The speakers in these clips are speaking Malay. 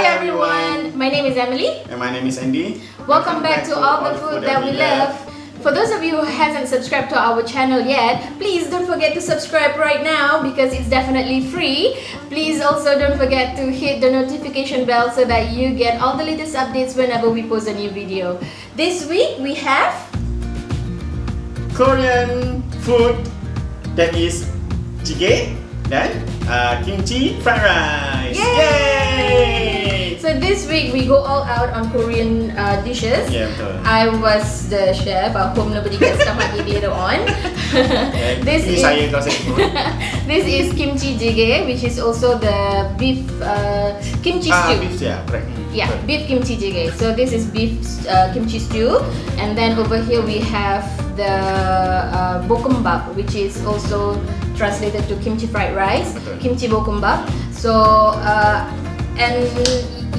Hi everyone, my name is Emily. And my name is Andy. Welcome back to All the Food That We Love. For those of you who hasn't subscribed to our channel yet, please don't forget to subscribe right now because it's definitely free. Please also don't forget to hit the notification bell so that you get all the latest updates whenever we post a new video. This week we have Korean food that is jjigae dan kimchi fried rice. Yay! So this week we go all out on Korean dishes. Yeah, betul. I was the chef. I hope nobody gets stomach ache later on. This is kimchi jjigae, which is also the beef kimchi stew. Beef, yeah, correct. Yeah, beef kimchi jjigae. So this is beef kimchi stew, and then over here we have the BOKEUMBAP, which is also translated to kimchi fried rice, kimchi BOKEUMBAP. So and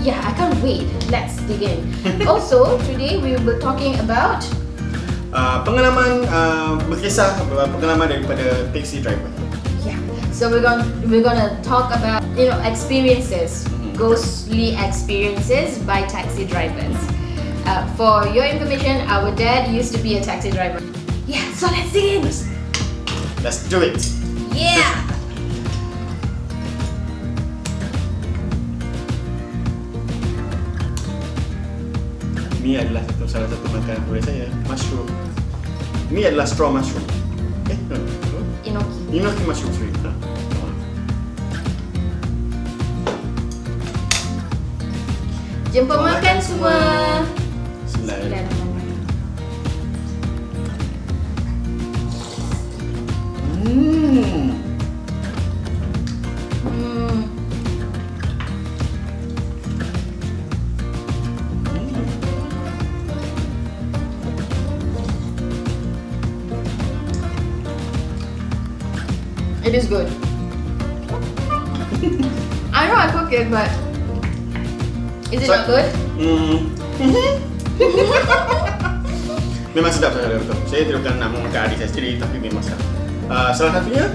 yeah, I can't wait. Let's dig in. Also, today we will be talking about pengalaman berkisah pengalaman daripada taxi driver. Yeah. So we're gonna talk about experiences, ghostly experiences by taxi drivers. For your information, our dad used to be a taxi driver. Yeah. So let's dig in. Let's do it. Yeah. Ini adalah salah satu makanan favorit saya, mushroom. Ini adalah straw mushroom. No. Enoki mushroom, sorry. Jumpa makan semua. It is good. I know I cook it, but is it not good? Memang sedap saya betul. Saya tidak nak memakan adik saya sendiri, tapi memang sedap. Salah satunya,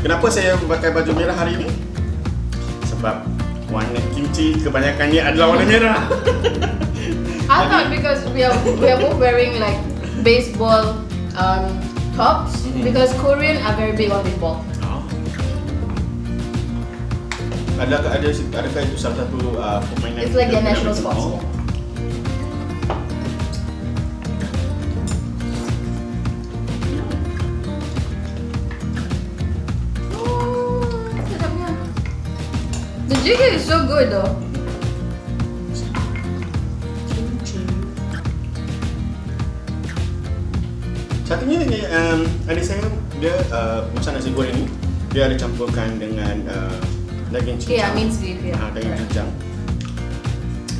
kenapa saya pakai baju merah hari ini? Sebab warna kimchi kebanyakannya adalah warna merah. I thought because we are both wearing like baseball tops, because Korean are very big on baseball. Adakah itu salah satu permainan? It's like their national sports. The jjigae is so good though. Satunya adik saya dia masak nasi goreng ni dia ada campurkan dengan daging cincang. Yeah, minced beef. Yeah. Daging cincang.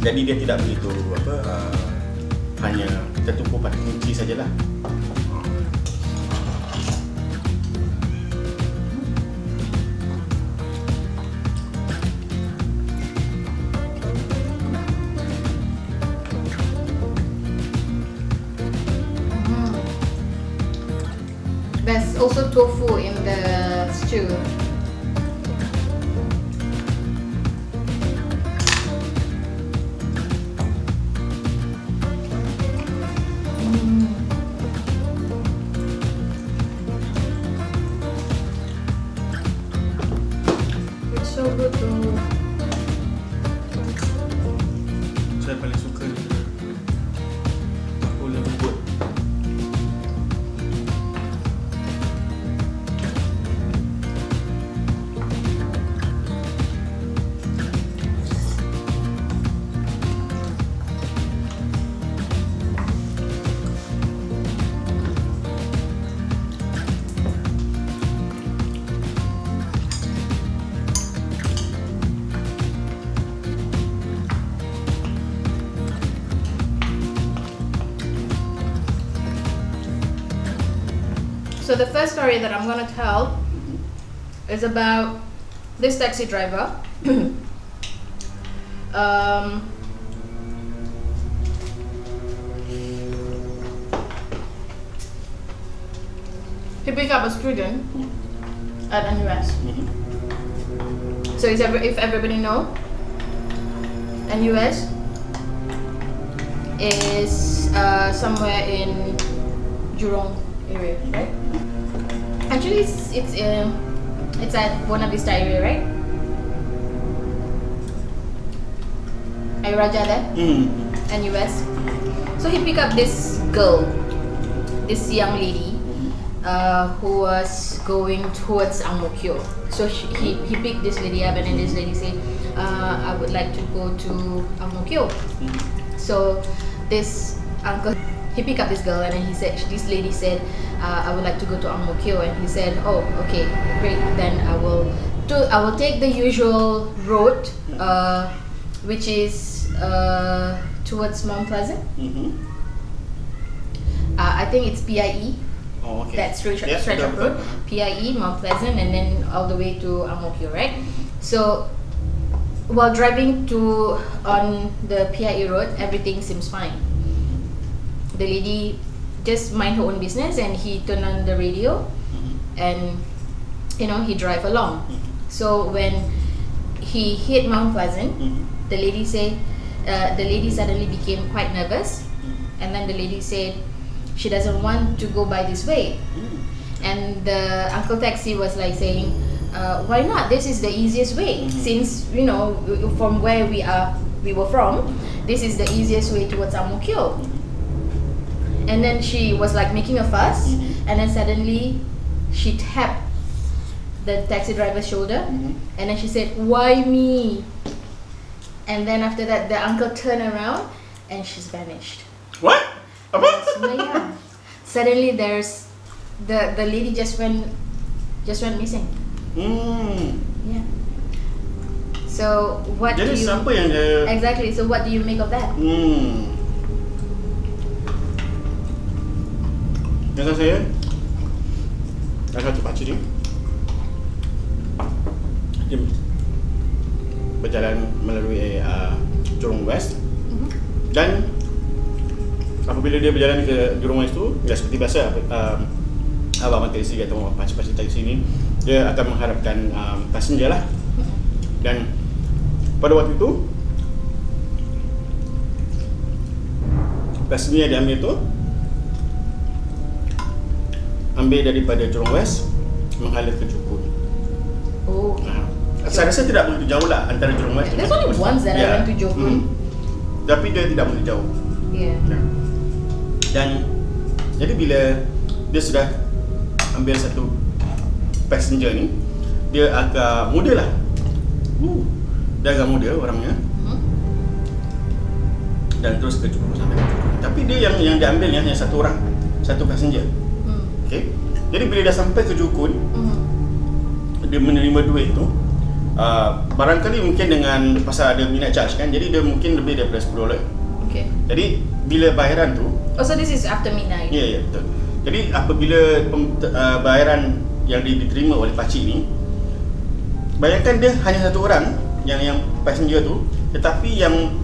Jadi dia tidak begitu hanya tertumpu pada kimchi sajalah. There's also tofu in the stew. It's so good though. Saya paling suka tofu lembut. So the first story that I'm gonna tell is about this taxi driver. He picked up a student at NUS. So if everybody know, and US is somewhere in Jurong area, right? Actually, it's at Buona Vista area, right? Air Raja there, and US. So he picked up this girl, this young lady, who was going towards Ang Mo Kio. So he picked this lady up, and then this lady said, I would like to go to Ang Mo Kio. So this uncle, he picked up this girl, and then he said, this lady said, I would like to go to Ang Mo Kio, and he said, oh, okay, great, then I will take the usual road, which is towards Mount Pleasant. I think it's PIE. Oh, okay. That stretch of road, PIE, Mount Pleasant, and then all the way to Ang Mo Kio, right? So while driving on the PIE road, everything seems fine. The lady just mind her own business, and he turned on the radio, and he drive along. So when he hit Mount Pleasant, the lady suddenly became quite nervous, and then the lady said she doesn't want to go by this way, and the uncle taxi was like saying, why not? This is the easiest way, since from where we were from, this is the easiest way towards Ang Mo Kio. And then she was like making a fuss, and then suddenly she tapped the taxi driver's shoulder, and then she said, why me? And then after that, the uncle turned around and she's vanished. What? So, yeah. Suddenly there's the lady just went missing. Yeah. So what Jadi do you siapa yang dia exactly? So what do you make of that? Biasa saya ada satu pakcik dia berjalan melalui Jurong West, dan apabila dia berjalan ke Jurong West tu, ya seperti biasa abang taksi atau pakcik-pakcik taksi ni, dia akan mengharapkan passenger lah. Dan pada waktu itu passenger yang diambil tu ambil daripada Jurong West menghala ke Jukun. Oh. Saya rasa tidak begitu jauh lah antara Jurong West. There's only once that I went to Jokun. Tapi dia tidak begitu jauh. Yeah. Dan jadi bila dia sudah ambil satu passenger ni, dia agak muda lah. Dia agak muda orangnya. Dan terus ke Jukun sampai ke Jukun. Tapi dia yang diambil hanya satu orang, satu passenger. Okay. Jadi bila dah sampai ke Jukun, dia menerima duit tu. Barangkali mungkin dengan pasal ada minat charge kan, jadi dia mungkin lebih daripada $10. Okay. Jadi bila bayaran tu, so this is after midnight. Ya, betul. Jadi apabila bayaran yang diterima oleh pakcik ni, bayangkan dia hanya satu orang yang passenger tu, tetapi yang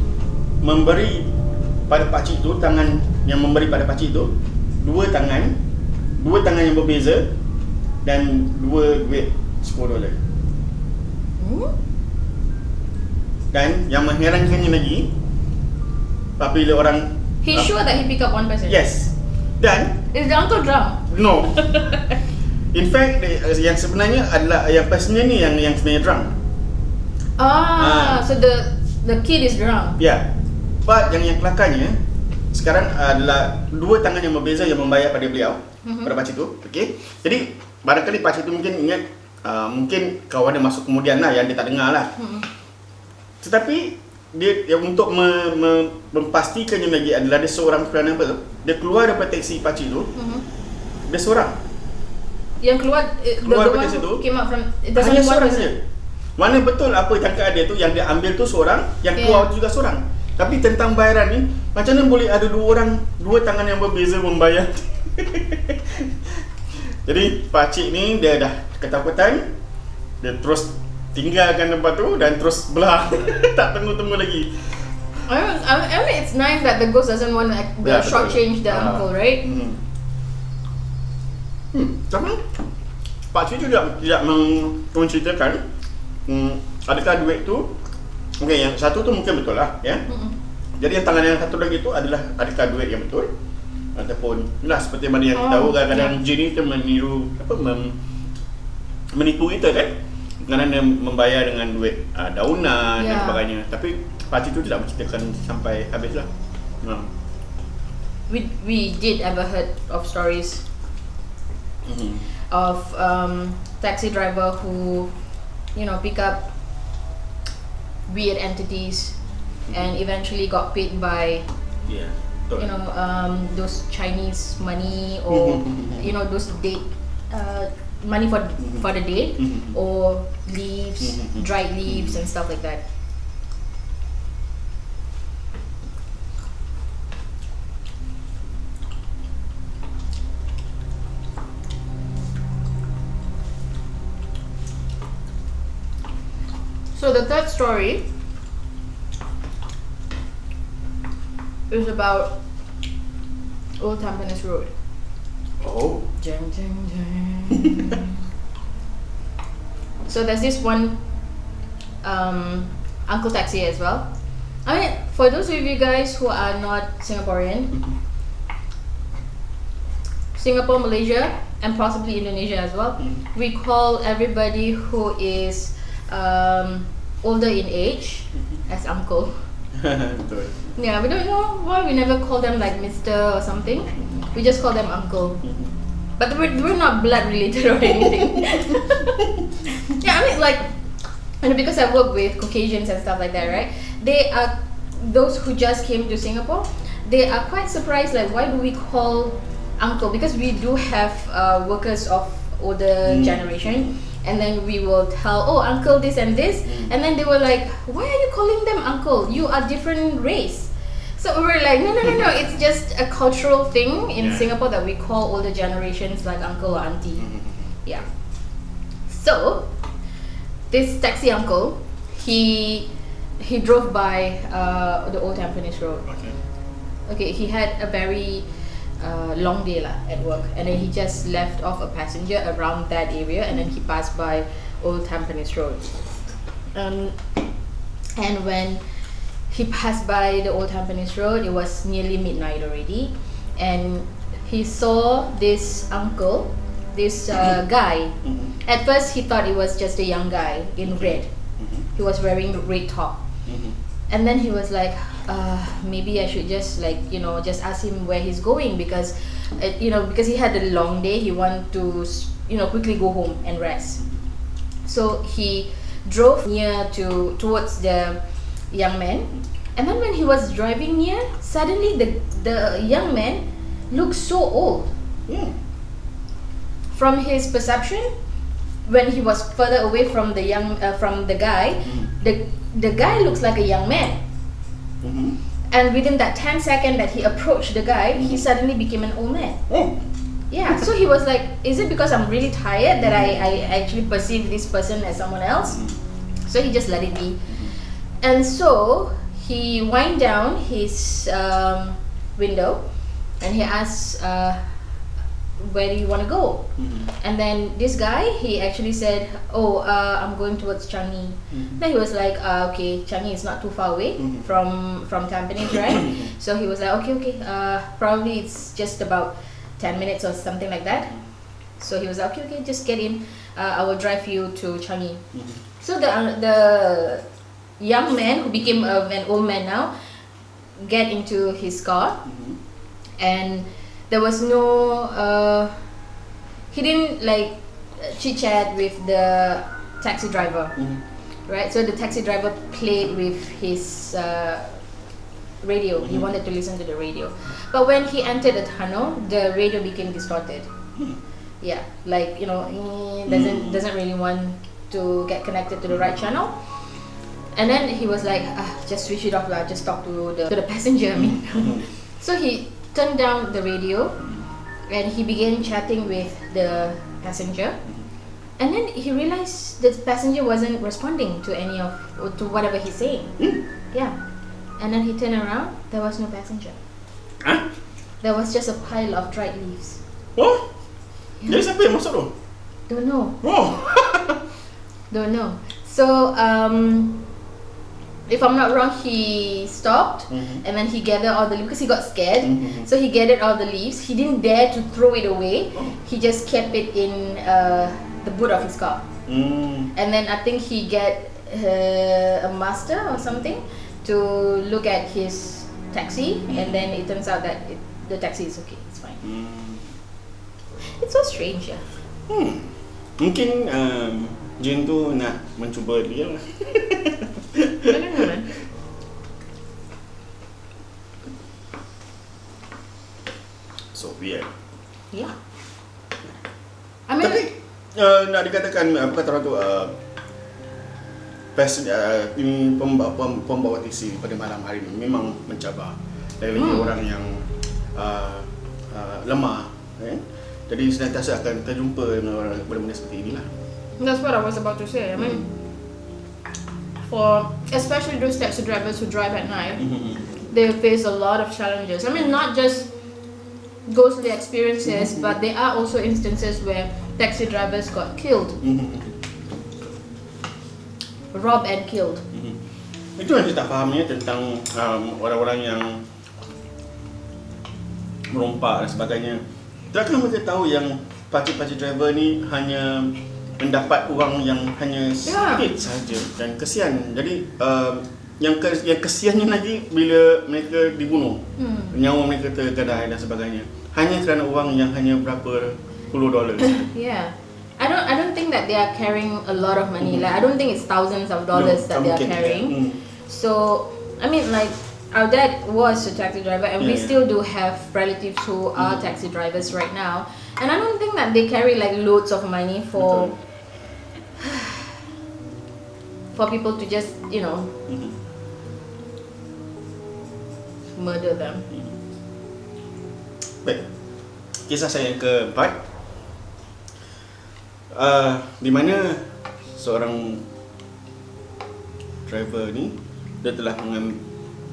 memberi pada pakcik tu, tangan yang memberi pada pakcik tu, dua tangan yang berbeza, dan dua duit $10. Dan yang mengherankannya lagi, apabila orang Sure that he pick up one person? Yes. Dan is the uncle drunk? No. In fact, yang sebenarnya adalah yang passenger ni yang sebenarnya drunk. So the kid is drunk. Ya. But yang kelakarnya sekarang adalah dua tangan yang berbeza yang membayar pada beliau, pada pakcik tu. Okey. Jadi barangkali pakcik tu mungkin ingat, mungkin kawan dia masuk kemudian lah, yang dia tak dengar lah. Tetapi dia untuk memastikannya lagi adalah dia seorang kerana apa? Dia keluar daripada taksi pakcik tu. Dia seorang. Yang keluar daripada taksi tu. Came out from Hanya seorang saja. Mana betul apa cakap dia tu, yang dia ambil tu seorang, yang keluar tu juga seorang. Tapi tentang bayaran ni, macam mana boleh ada dua tangan yang berbeza membayar? Jadi pakcik ni dia dah ketakutan, dia terus tinggalkan tempat tu dan terus belah. Tak tunggu lagi. I mean it's nice that the ghost doesn't want the short change the uncle, right? Tapi pakcik juga tidak menceritakan adakah duit tu Okay, yang satu tu mungkin betul lah, ya. Jadi yang tangan yang satu lagi tu adalah adakah duit yang betul ataupun lah seperti mana yang kita tahu kadang-kadang jin ni tu meniru menipu kita kan, kerana dia membayar dengan duit daunan dan sebagainya. Tapi parti tu tidak menceritakan sampai habis lah. We did ever heard of stories of taxi driver who, you know, pick up weird entities and eventually got paid by you know those Chinese money or you know those date money for the date or leaves, dried leaves and stuff like that. So the third story is about Old Tampines Road. Oh. Jang, jang, jang. So there's this one uncle taxi as well. I mean, for those of you guys who are not Singaporean, Singapore, Malaysia, and possibly Indonesia as well, we call everybody who is older in age as uncle. Yeah, we don't know why we never call them like Mr. or something. We just call them uncle. But we're not blood related or anything. Yeah, I mean like, and because I work with Caucasians and stuff like that, right? They are those who just came to Singapore. They are quite surprised, like why do we call uncle? Because we do have workers of older generation. And then we will tell, oh, uncle this and this, and then they were like, why are you calling them uncle? You are different race. So we were like, no, it's just a cultural thing in Singapore that we call older generations like uncle or auntie. Yeah. So this taxi uncle, he drove by the Old Tampines Road. Okay, he had a very long day at work, and then he just left off a passenger around that area, and then he passed by Old Tampines Road. And when he passed by the Old Tampines Road, it was nearly midnight already, and he saw this uncle, this guy. At first he thought it was just a young guy in red. He was wearing a red top. And then he was like, maybe I should just just ask him where he's going, because because he had a long day, he wanted to quickly go home and rest. So he drove towards the young man, and then when he was driving near, suddenly the young man looked so old. From his perception, when he was further away from the guy, the guy looks like a young man. And within that 10 seconds that he approached the guy, he suddenly became an old man. Yeah, so he was like, is it because I'm really tired that I actually perceive this person as someone else? So he just let it be. And so he wind down his window and he asked, where do you want to go? And then this guy, he actually said, oh, I'm going towards Changi. Then he was like, okay, Changi is not too far away from Tampines, right? So he was like, okay, probably it's just about 10 minutes or something like that. So he was like, okay, just get in, I will drive you to Changi. So the young man, who became an old man now, get into his car, and there was no he didn't like chit chat with the taxi driver, right? So the taxi driver played with his radio. He wanted to listen to the radio, but when he entered the tunnel, the radio became distorted. Yeah, like doesn't really want to get connected to the right channel. And then he was like, just switch it off, just talk to the passenger. I mean, so he turned down the radio and he began chatting with the passenger, and then he realized the passenger wasn't responding to whatever he's saying. Yeah, and then he turned around, there was no passenger. There was just a pile of dried leaves. Oh? Jadi siapa yang masuk tu? Don't know. Oh. Don't know. So if I'm not wrong, he stopped and then he gathered all the leaves because he got scared. So he gathered all the leaves. He didn't dare to throw it away. He just kept it in the boot of his car. And then I think he get a master or something to look at his taxi, and then it turns out that the taxi is okay. It's fine. It's so strange, yeah. Mungkin jin tu nak mencuba dia lah. I don't know, man. So weird. Yeah. I mean, Tapi nak dikatakan apa kata orang tu pembawa taksi pada malam hari ni memang mencabar dari orang yang lemah, jadi senantiasa akan terjumpa dengan orang benda-benda seperti inilah. that's what I was about to say. I mean, for especially those taxi drivers who drive at night, they face a lot of challenges. I mean, not just ghostly experiences, but there are also instances where taxi drivers got killed, robbed and killed. Itu yang kita tak fahamnya tentang orang-orang yang merompak dan sebagainya. Tidakkah mereka tahu yang pakcik-pakcik driver ni hanya mendapat wang yang hanya sedikit sahaja dan kesian. Jadi yang kesiannya lagi bila mereka dibunuh, nyawa mereka tergadai dan sebagainya, hanya kerana wang yang hanya berapa puluh dolar. Yeah, I don't think that they are carrying a lot of money. Like I don't think it's thousands of dollars that they are carrying. So I mean, like our dad was a taxi driver, and we still do have relatives who are taxi drivers right now. And I don't think that they carry like loads of money for people to just, you know, murder them. Baik, kisah saya yang keempat, di mana seorang driver ni dia telah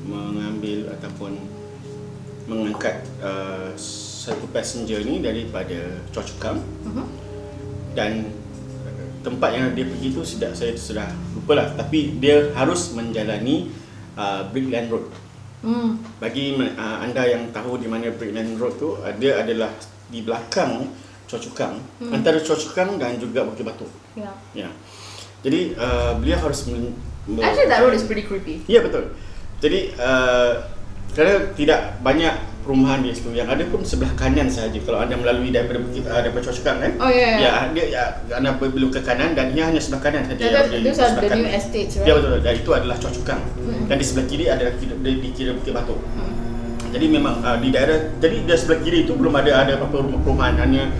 mengambil ataupun mengangkat satu passenger ni daripada Choa Chu Kang, dan tempat yang dia pergi tu saya sudah lupa lah, tapi dia harus menjalani Brickland Road. Bagi anda yang tahu di mana Brickland Road tu, dia adalah di belakang Choa Chu Kang, antara Choa Chu Kang dan juga Bukit Batu. Ya. Jadi beliau harus Actually, that road is pretty creepy. Ya, betul. Jadi kerana tidak banyak perumahan di situ, yang ada pun sebelah kanan sahaja. Kalau anda melalui daripada Choa Chu Kang kan, anda belok ke kanan dan ia hanya sebelah kanan saja. Those are the new estates, right? Ya, betul. Dan itu adalah Choa Chu Kang. Dan di sebelah kiri adalah dikira Bukit Batu. Jadi memang di daerah, jadi di sebelah kiri itu belum ada apa-apa rumah perumahan, hanya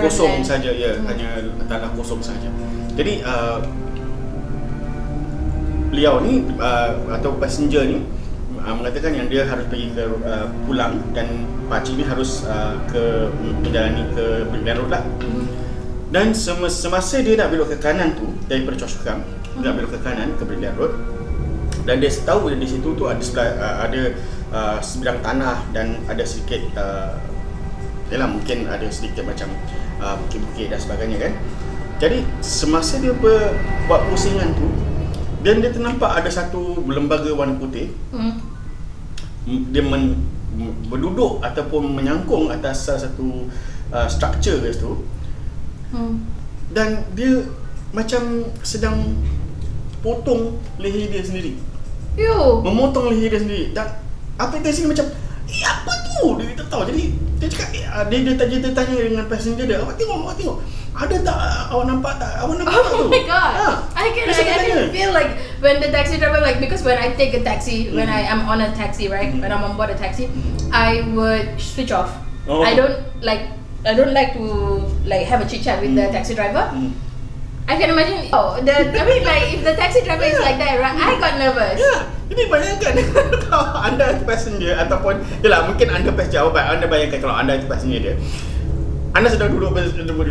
kosong saja, hanya tanah kosong saja. Jadi beliau ni atau passenger ni mengatakan yang dia harus pergi ke pulang, dan pakcik ni harus menjalani ke Brickland Road lah. Dan semasa dia nak belok ke kanan tu daripada Choa Chu Kang, dia nak belok ke kanan ke Brickland Road, dan dia tahu di situ tu ada sebidang tanah dan ada sedikit mungkin ada sedikit macam bukit-bukit dan sebagainya kan. Jadi semasa dia buat pusingan tu, dan dia ternampak ada satu lembaga warna putih. Dia berduduk ataupun menyangkung atas salah satu structure ke situ. Dan dia macam sedang potong leher dia sendiri. Memotong leher dia sendiri. Dan aplikasi ni macam, apa tu? Dia tak tahu. Jadi dia cakap, dia tanya dengan passenger dia, awak tengok. Ada tak? Awak nampak tak? Awak nampak tak tu? Oh my god. I can feel like when the taxi driver, like, because when I take a taxi, when I am on a taxi, right? When I'm on board a taxi, I would switch off. I don't like to like have a chit chat with the taxi driver. I can imagine. I mean, like, if the taxi driver is like that, right? I got nervous. Jadi bayangkan kalau anda itu passenger ataupun mungkin anda passenger, anda bayangkan kalau anda itu passenger dia, anda sedang duduk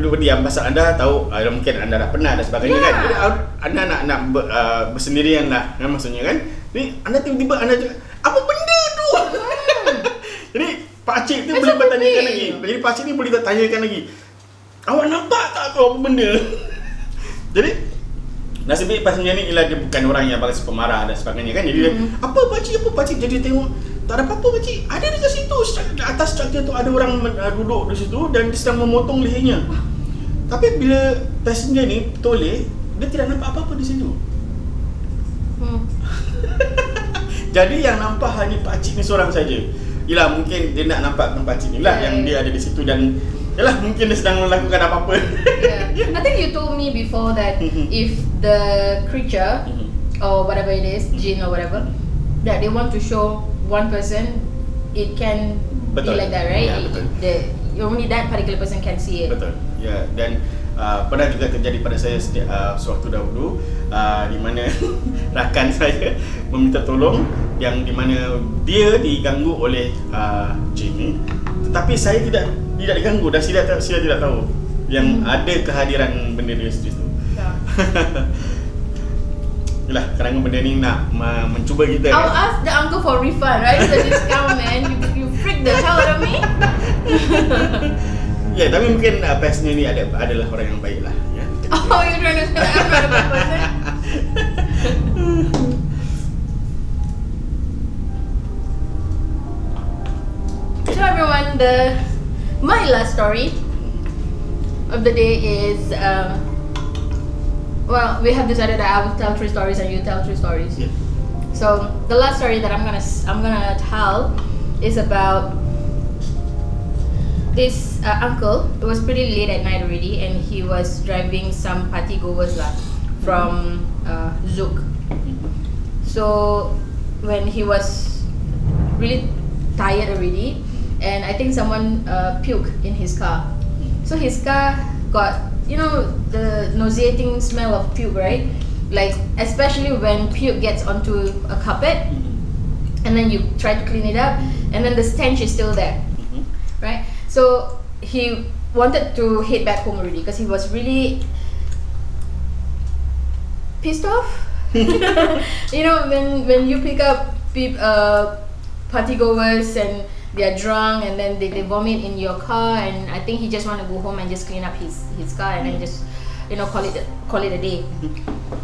berdiam pasal anda tahu mungkin anda dah penat dan sebagainya kan. Jadi anda nak bersendirian lah kan, maksudnya kan. Jadi anda tiba-tiba anda cakap, apa benda tu? Jadi pakcik tu boleh bertanyakan lagi. Jadi pakcik ni boleh bertanyakan lagi, awak nampak tak tu apa benda? Jadi Nasib baik pasnya ni ialah dia bukan orang yang balas pemarah dan sebagainya kan. Jadi dia, apa pakcik, jadi tengok tak ada apa-apa pakcik. Ada dekat situ, atas struktur tu ada orang duduk di situ dan dia sedang memotong lehernya. Tapi bila passenger ni toleh, dia tidak nampak apa-apa di situ. Jadi yang nampak hanya pakcik ni seorang saja. Yelah, mungkin dia nak nampak pakcik ni lah yang dia ada di situ dan yalah, mungkin dia sedang melakukan apa-apa. I think you told me before that if the creature or whatever it is, jinn or whatever, that they want to show one person, it can be like that, right? Ya, betul. Only that particular person can see it. Betul. Ya, dan pernah juga terjadi pada saya sewaktu dahulu di mana rakan saya meminta tolong yang di mana dia diganggu oleh jin ni, tetapi saya tidak diganggu dan saya tidak tahu yang ada kehadiran benda di situ. Yalah, kerana benda ni nak mencuba kita. I'll ask the uncle for refund, right? The discount, man. You freak the hell out of me. Ya, tapi mungkin pasnya ni adalah orang yang baik lah, ya. Oh, you're trying to say I'm not a bad person? So everyone, my last story of the day is well, we have decided that I will tell 3 stories and you tell 3 stories. Yeah. So the last story that I'm gonna tell is about this uncle. It was pretty late at night already, and he was driving some party goers from Zouk. So when he was really tired already, and I think someone puked in his car. So his car got, you know, the nauseating smell of puke, right? Like, especially when puke gets onto a carpet and then you try to clean it up and then the stench is still there, right? So he wanted to head back home already because he was really pissed off. You know, when you pick up party goers and they're drunk and then they vomit in your car, and I think he just want to go home and just clean up his car and then just, you know, call it a day.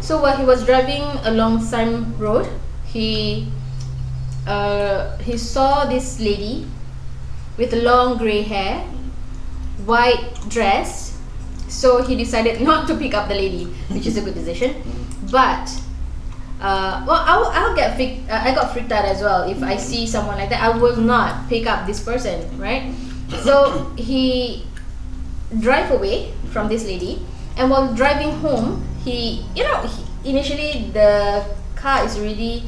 So while he was driving along Sime Road, he saw this lady with long grey hair, white dress. So he decided not to pick up the lady, which is a good decision. But well, I got freaked out as well. If I see someone like that, I will not pick up this person, right? So he drive away from this lady, and while driving home, initially the car is really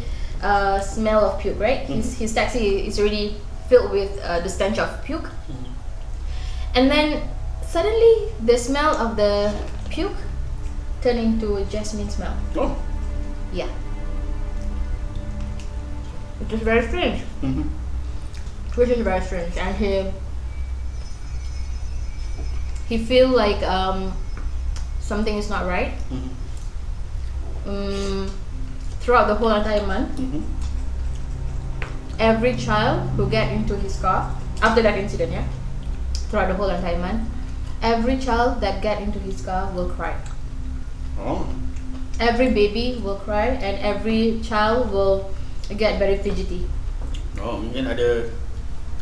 smell of puke, right? His taxi is already filled with the stench of puke, and then suddenly the smell of the puke turned into jasmine smell. Oh. Yeah. Which is very strange. Which is very strange, and he feel like something is not right. Throughout the whole entire month, every child who get into his car after that incident, throughout the whole entire month, every child that get into his car will cry. Oh. Every baby will cry, and every child will get very fidgety. Oh, mungkin ada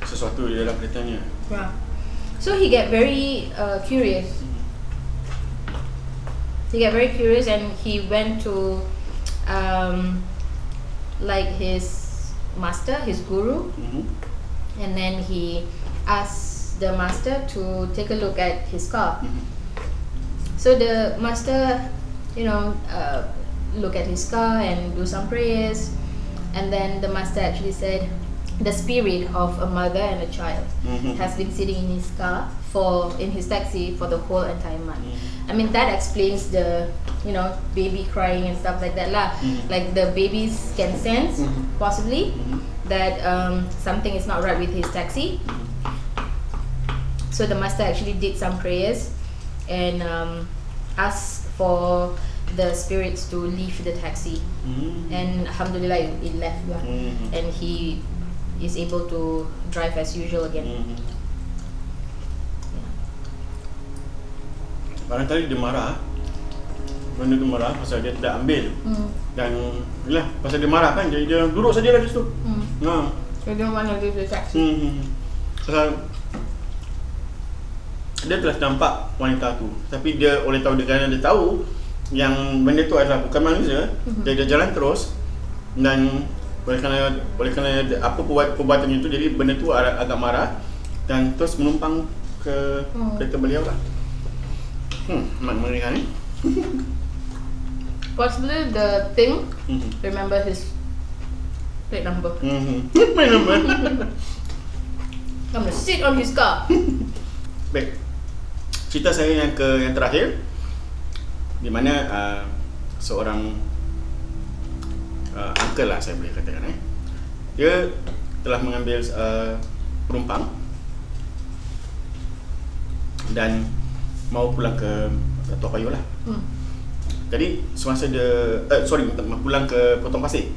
sesuatu di dalam keretanya. Yeah. So he get very curious. He get very curious, and he went to like his master, his guru, and then he asked the master to take a look at his car. So the master, look at his car and do some prayers, and then the master actually said the spirit of a mother and a child has been sitting in his car in his taxi for the whole entire month. I mean, that explains the baby crying and stuff like that lah. Like the babies can sense possibly that something is not right with his taxi. So the master actually did some prayers and asked for the spirits to leave the taxi, and alhamdulillah it left lah, and he is able to drive as usual again. Barangkali dia marah benda tu marah pasal dia tidak ambil. Dan yalah, pasal dia marah kan, jadi dia duduk saja lah di situ. So dia mana dia saksi. Pasal dia telah nampak wanita tu, tapi dia oleh tahu, kerana dia tahu yang benda tu adalah bukan manusia, dia jalan terus. Dan oleh kerana apa perbuatannya itu, jadi benda tu agak marah dan terus menumpang ke kereta beliau lah. Mengerikan ni. Possibly the thing remember his plate number. Plate number. I'm gonna sit on his car. Baik. Cerita saya yang terakhir, di mana seorang uncle lah saya boleh katakan, dia telah mengambil penumpang dan mau pulang ke Tok Payoh lah. Jadi semasa dia pulang ke Potong Pasir.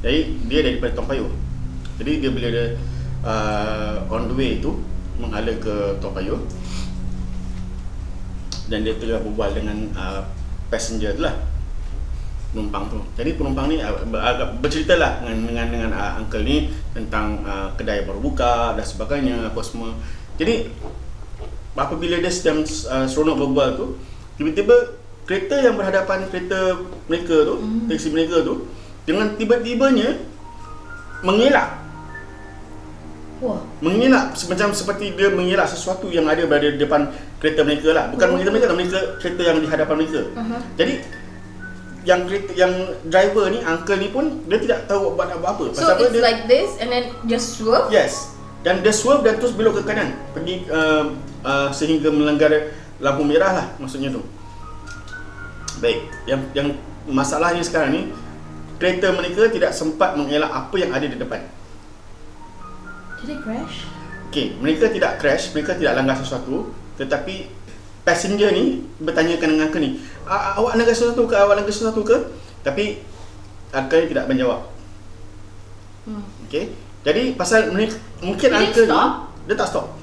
Jadi dia daripada Tok Payoh. Jadi dia bila dia on the way tu menghala ke Tok Payoh, dan dia tengah berbual dengan passenger tu lah, penumpang tu. Jadi penumpang ni agak bercerita lah dengan uncle ni tentang kedai baru buka dan sebagainya, apa semua. Jadi apabila dia sedang seronok berbual tu, tiba-tiba kereta yang berhadapan kereta mereka tu, taksi mereka tu, dengan tiba-tibanya mengelak. Mengelak macam seperti dia mengelak sesuatu yang ada berada di depan kereta mereka lah. Bukan kereta yang di hadapan mereka. Jadi yang driver ni, uncle ni pun dia tidak tahu buat apa. So it's like this and then just swerve? Yes. Dan dia swerve dan terus belok ke kanan, pergi sehingga melanggar lampu merah lah, maksudnya tu. Baik, yang masalahnya sekarang ni, kereta mereka tidak sempat mengelak apa yang ada di depan. Did they crash? Okay, mereka tidak crash, mereka tidak langgar sesuatu, tetapi passenger ni bertanyakan dengan uncle ni, awak langgar sesuatu ke? Tapi uncle ni tidak menjawab. Okay, jadi pasal mungkin uncle ni dia tak stop.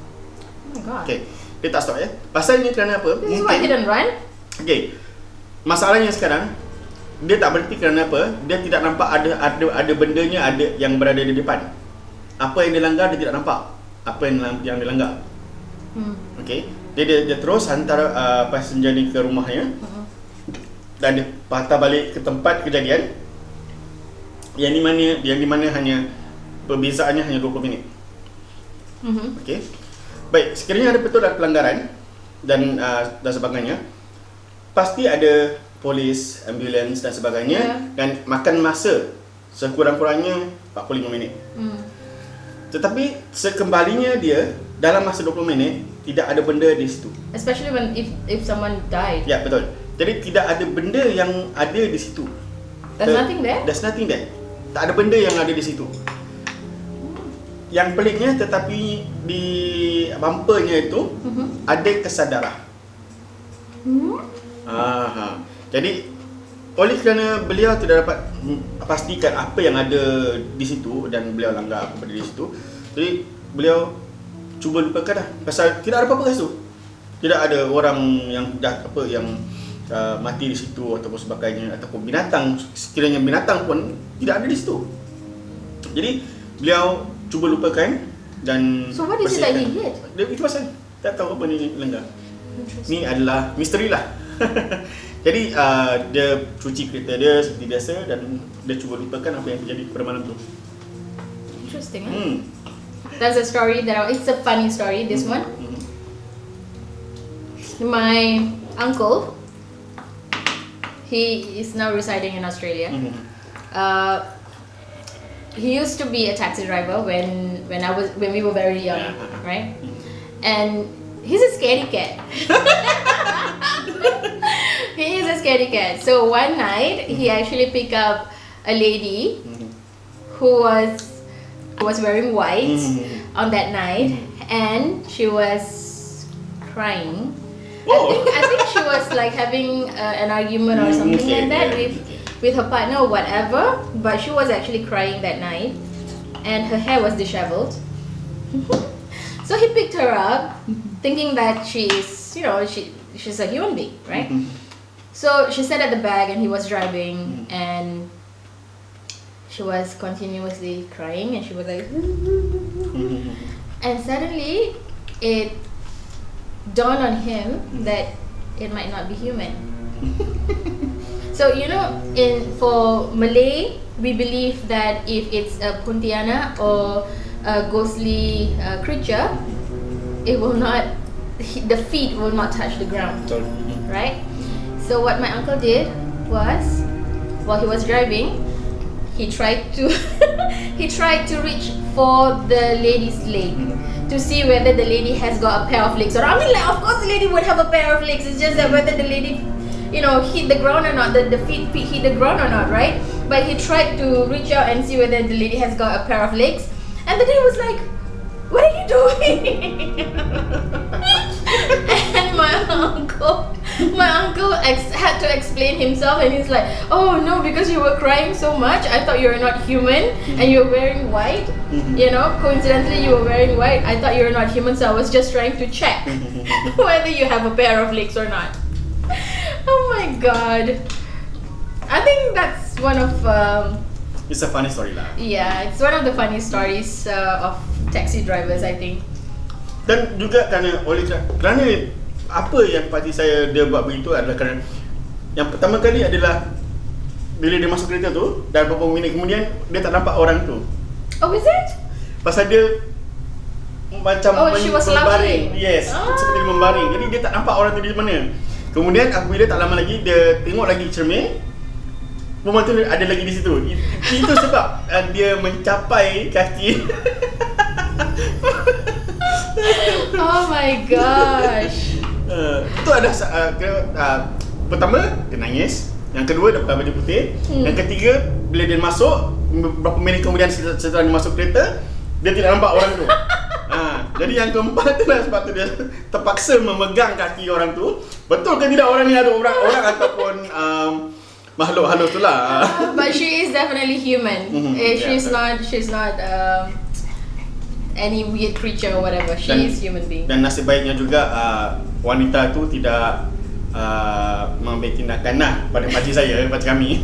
Oh my god. Okay, dia tak stop ya. Pasal ni kerana apa? This is why he didn't run. Okay, masalahnya sekarang dia tak berhenti kerana apa? Dia tidak nampak ada bendanya ada yang berada di depan. Apa yang dilanggar dia tidak nampak. Apa yang dilanggar. Okay, dia terus hantar passenger ni ke rumahnya. Dan dia patah balik ke tempat kejadian. Yang di mana hanya perbezaannya hanya 20 minit. Okay. Baik, sekiranya ada betul ada pelanggaran dan sebagainya, pasti ada polis, ambulans dan sebagainya, dan makan masa sekurang-kurangnya 45 minit. Tetapi sekembalinya dia dalam masa 20 minit tidak ada benda di situ. Especially when if someone died. Ya, betul. Jadi tidak ada benda yang ada di situ. There's nothing there? There's nothing there. Tak ada benda yang ada di situ. Yang peliknya, tetapi di bumpernya itu ada kesan darah. Jadi oleh kerana beliau tidak dapat pastikan apa yang ada di situ dan beliau langgar apa di situ, jadi beliau cuba lupakan dah, pasal tidak ada apa-apa kat situ. Tidak ada orang yang mati di situ ataupun sebagainya, ataupun binatang, sekiranya binatang pun tidak ada di situ. Jadi beliau cuba lupakan dan so what is it that he did? Itu pasal tak tahu apa ni langgar. Ni adalah misteri lah. Jadi dia cuci kereta dia seperti biasa dan dia cuba lupakan apa yang terjadi pada malam tu. Interesting. That's a story it's a funny story, this one. My uncle, he is now residing in Australia. He used to be a taxi driver when we were very young, right? And he's a scaredy cat. He is a scaredy cat. So one night he actually picked up a lady who was wearing white on that night, and she was crying. I think she was like having an argument or something like that with her partner or whatever, but she was actually crying that night and her hair was disheveled. So he picked her up thinking that she's a human being, right? So she sat at the back and he was driving and she was continuously crying and she was like and suddenly it dawned on him that it might not be human. So you know, for Malay we believe that if it's a Pontianak or a ghostly creature, it will not, the feet will not touch the ground, right? So what my uncle did was, while he was driving, he tried to reach for the lady's leg to see whether the lady has got a pair of legs. Or I mean, like, of course the lady would have a pair of legs. It's just that whether the lady, you know, hit the ground or not, the feet hit the ground or not, right? But he tried to reach out and see whether the lady has got a pair of legs, and the lady was like, "What are you doing?" And my uncle had to explain himself, and he's like, "Oh no, because you were crying so much, I thought you were not human, and you were wearing white. You know, coincidentally you were wearing white. I thought you were not human, so I was just trying to check whether you have a pair of legs or not." Oh my god! I think that's one of it's a funny story lah. yeah, it's one of the funny stories of taxi drivers, I think. Dan juga kerana apa yang parti saya dia buat begitu adalah kerana yang pertama kali adalah bila dia masuk kereta tu dan beberapa minit kemudian dia tak nampak orang tu. Oh, is it? Pasal dia macam she was membaring. slouching. Yes, seperti membaring. Jadi dia tak nampak orang tu di mana. Kemudian apabila tak lama lagi dia tengok lagi cermin, perempuan tu ada lagi di situ. Itu sebab dia mencapai kaki. Oh my gosh. Itu ada pertama dia nangis, yang kedua dia pakai baju putih, yang ketiga bila dia masuk beberapa minit kemudian setelah dia masuk kereta dia tidak nampak orang tu. Jadi yang keempat tu lah sebab tu dia terpaksa memegang kaki orang tu. Betul ke tidak orang ni ada orang ataupun makhluk halus tu lah. But she is definitely human. She's not any weird creature or whatever. She is human being. Dan nasib baiknya juga wanita tu tidak mengambil tindakan lah pada pakcik saya, pakcik kami.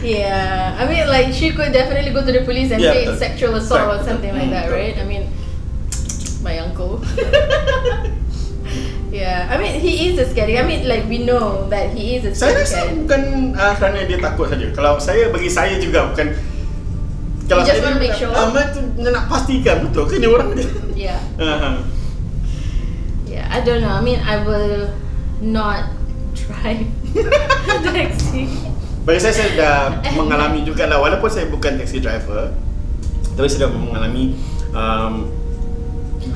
Yeah, I mean like she could definitely go to the police and say it's sexual assault or something like that, right? I mean, my uncle. Yeah, I mean he is a scary. I mean like we know that he is a Saya scary rasa cat. bukan kerana dia takut saja. Kalau saya, bagi saya juga bukan. Kalau You just saya want to make sure. nak pastikan betul ke ni orang dia. Yeah. Yeah, I don't know. I mean I will not drive taxi. Bagi saya dah mengalami juga lah, walaupun saya bukan taxi driver, tapi saya dah mengalami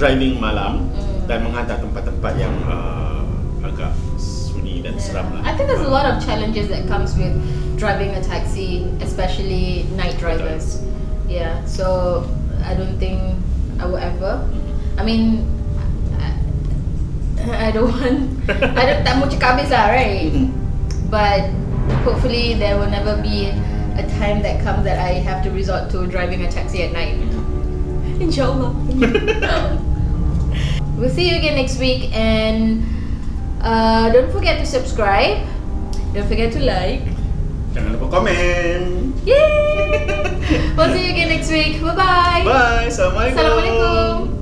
driving malam dan menghantar tempat-tempat yang agak sunyi dan seram lah. I think there's a lot of challenges that comes with driving a taxi, especially night drivers. Yeah, so I don't think I will ever. I mean, I don't tak mau cakap habis lah, right? But hopefully there will never be a time that comes that I have to resort to driving a taxi at night. Inshallah. We'll see you again next week, and don't forget to subscribe. Don't forget to like. Jangan lupa komen. Yay! We'll see you again next week. Bye bye. Bye. Assalamualaikum. Assalamualaikum.